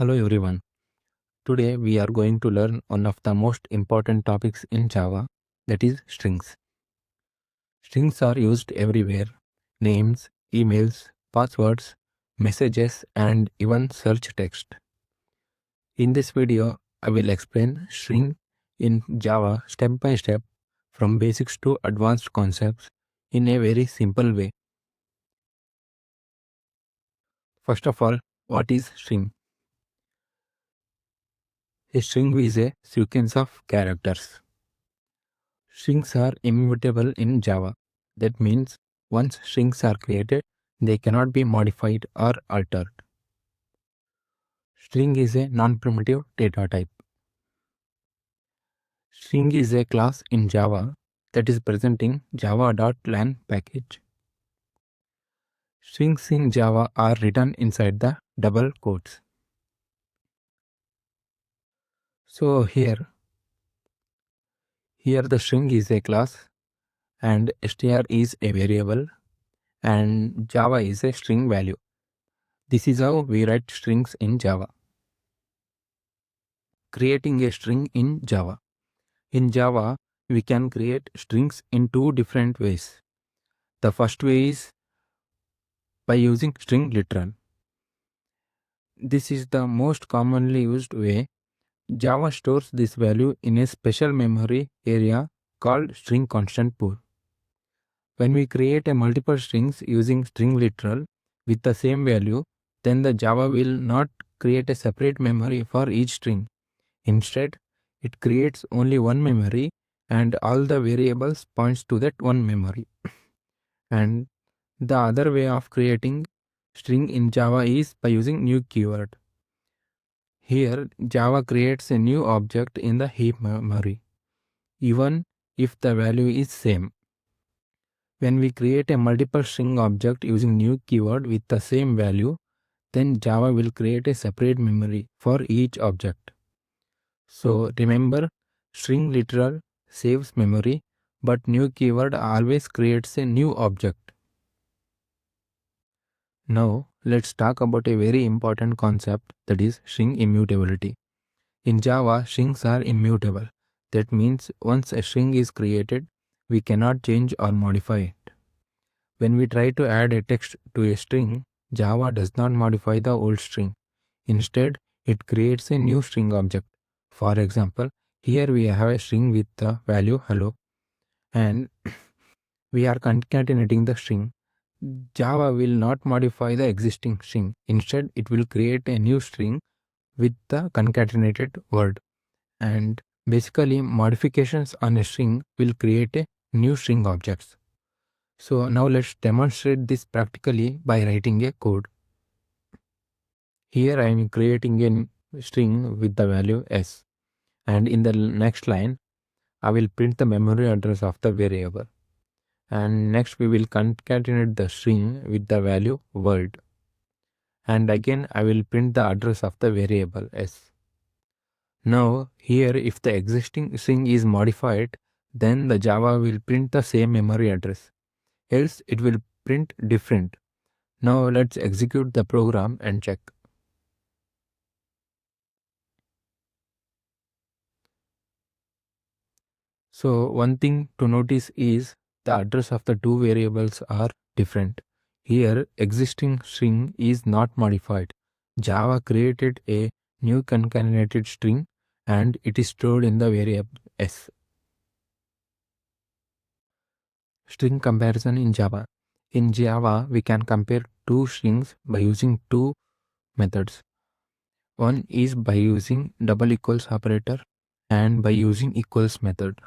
Hello everyone. Today we are going to learn one of the most important topics in Java, that is strings. Strings are used everywhere: names, emails, passwords, messages, and even search text. In this video, I will explain string in Java step by step from basics to advanced concepts in a very simple way. First of all, what is string? A string is a sequence of characters. Strings are immutable in Java. That means once strings are created, they cannot be modified or altered. String is a non-primitive data type. String is a class in Java that is present in java.lang package. Strings in Java are written inside the double quotes. So here the string is a class and str is a variable and Java is a string value. This is how we write strings in Java. Creating a string in Java. In Java, we can create strings in two different ways. The first way is by using string literal. This is the most commonly used way. Java stores this value in a special memory area called string constant pool. When we create a multiple strings using string literal with the same value, then the Java will not create a separate memory for each string. Instead, it creates only one memory and all the variables points to that one memory. And the other way of creating string in Java is by using new keyword. Here, Java creates a new object in the heap memory, even if the value is same. When we create a multiple string object using new keyword with the same value, then Java will create a separate memory for each object. So remember, string literal saves memory, but new keyword always creates a new object. Now let's talk about a very important concept, that is string immutability. In Java, strings are immutable. That means once a string is created, we cannot change or modify it. When we try to add a text to a string, Java does not modify the old string. Instead, it creates a new string object. For example, here we have a string with the value hello and we are concatenating the string. Java will not modify the existing string. Instead, it will create a new string with the concatenated word. And basically, modifications on a string will create a new string objects. So now let's demonstrate this practically by writing a code. Here I am creating a string with the value s. And in the next line, I will print the memory address of the variable. And next we will concatenate the string with the value word. And again I will print the address of the variable s. Now here if the existing string is modified, then the Java will print the same memory address. Else it will print different. Now let's execute the program and check. So one thing to notice is the address of the two variables are different. Here existing string is not modified. Java created a new concatenated string and it is stored in the variable s. String comparison in Java. In Java, we can compare two strings by using two methods. One is by using double equals operator and by using equals method.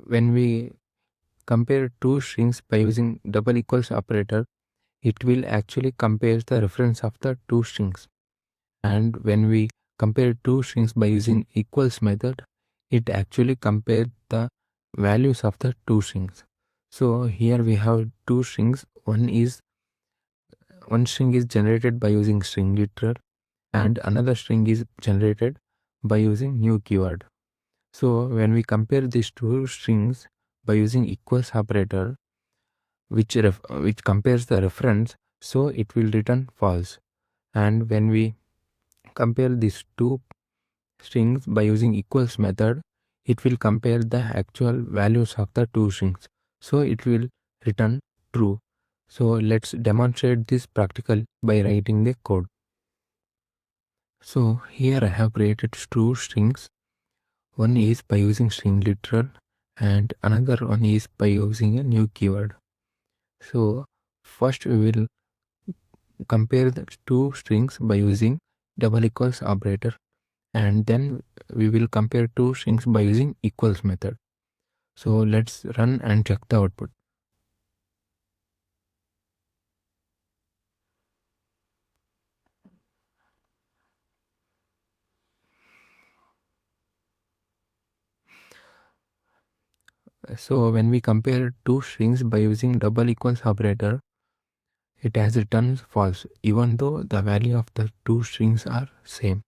When we compare two strings by using double equals operator, it will actually compare the reference of the two strings. And when we compare two strings by using equals method, it actually compares the values of the two strings. So here we have two strings. One string is generated by using string literal and another string is generated by using new keyword. So when we compare these two strings by using equals operator, which compares the reference, so it will return false. And when we compare these two strings by using equals method, it will compare the actual values of the two strings. So it will return true. So let's demonstrate this practical by writing the code. So here I have created two strings. One is by using string literal and another one is by using a new keyword. So first we will compare the two strings by using double equals operator, and then we will compare two strings by using equals method. So let's run and check the output. So when we compare two strings by using double equals operator, it has returned false even though the value of the two strings are same,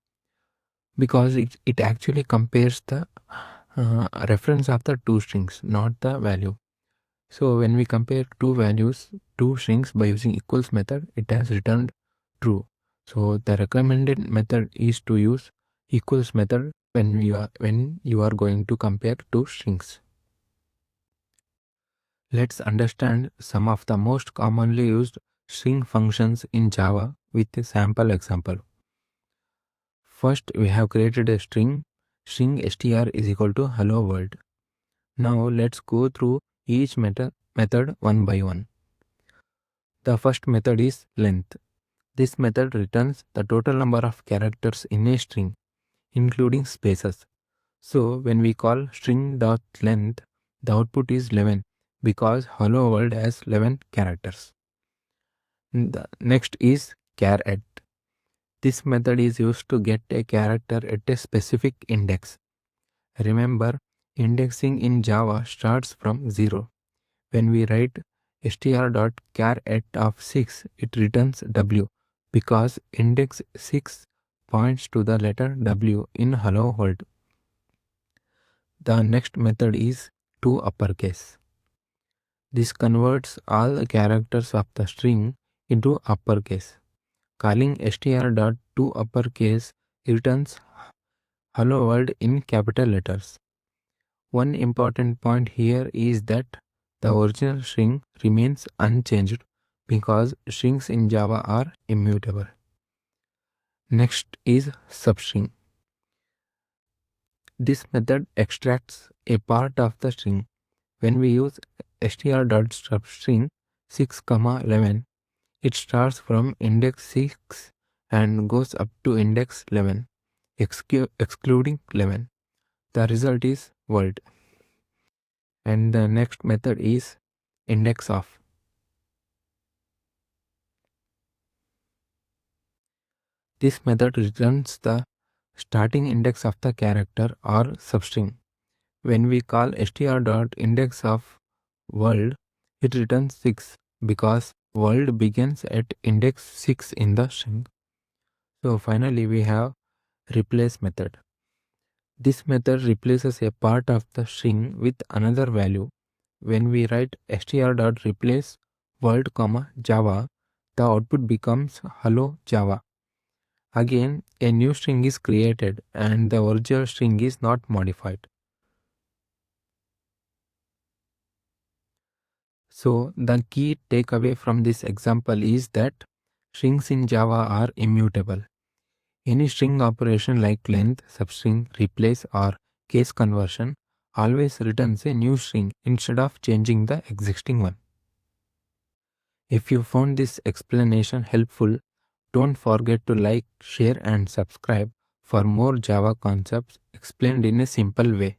because it actually compares the reference of the two strings, not the value. So when we compare two strings by using equals method, it has returned true. So the recommended method is to use equals method when you are going to compare two strings. Let's understand some of the most commonly used string functions in Java with a sample example. First, we have created a string str is equal to hello world. Now let's go through each method one by one. The first method is length. This method returns the total number of characters in a string, including spaces. So when we call string.length, the output is 11 because hello world has 11 characters. The next is char at. This method is used to get a character at a specific index. Remember, indexing in Java starts from 0. When we write str.char@at of 6, it returns w because index 6 points to the letter w in hello world. The next method is toUpperCase. This converts all the characters of the string into uppercase. Calling str.toUpperCase returns hello world in capital letters. One important point here is that the original string remains unchanged because strings in Java are immutable. Next is substring. This method extracts a part of the string. When we use str.substring 6,11, it starts from index 6 and goes up to index 11, excluding 11. The result is world. And the next method is indexOf. This method returns the starting index of the character or substring. When we call str.indexOfWorld, it returns 6 because world begins at index 6 in the string. So finally we have replace method. This method replaces a part of the string with another value. When we write str.replace world, Java, the output becomes hello Java. Again, a new string is created and the original string is not modified. So the key takeaway from this example is that strings in Java are immutable. Any string operation like length, substring, replace or case conversion always returns a new string instead of changing the existing one. If you found this explanation helpful, don't forget to like, share and subscribe for more Java concepts explained in a simple way.